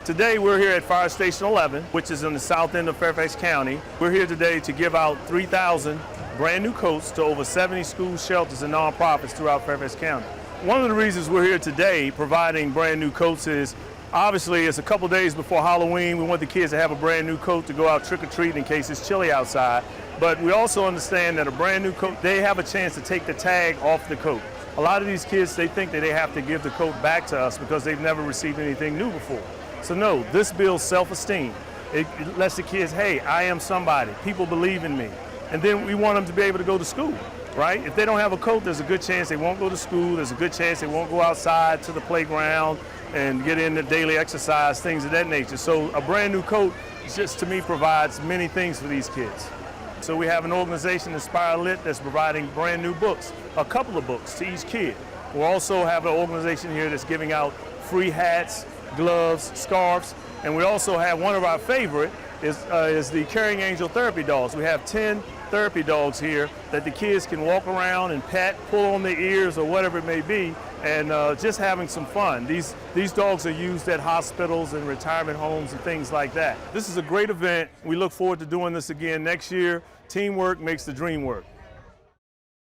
Today we're here at Fire Station 11, which is in the south end of Fairfax County. We're here today to give out 3,000 brand new coats to over 70 schools, shelters, and nonprofits throughout Fairfax County. One of the reasons we're here today providing brand new coats is obviously it's a couple days before Halloween. We want the kids to have a brand new coat to go out trick-or-treating in case it's chilly outside. But we also understand that a brand new coat, they have a chance to take the tag off the coat. A lot of these kids, they think that they have to give the coat back to us because they've never received anything new before. So no, this builds self-esteem. It lets the kids, hey, I am somebody. People believe in me. And then we want them to be able to go to school, right? If they don't have a coat, there's a good chance they won't go to school. There's a good chance they won't go outside to the playground and get into daily exercise, things of that nature. So a brand new coat just, to me, provides many things for these kids. So we have an organization, Inspire Lit, that's providing brand new books, a couple of books to each kid. We'll also have an organization here that's giving out free hats, gloves, scarves, and we also have one of our favorite is the Caring Angel therapy dogs. We have 10 therapy dogs here that the kids can walk around and pet, pull on their ears or whatever it may be, and just having some fun. These dogs are used at hospitals and retirement homes and things like that. This is a great event. We look forward to doing this again next year. Teamwork makes the dream work.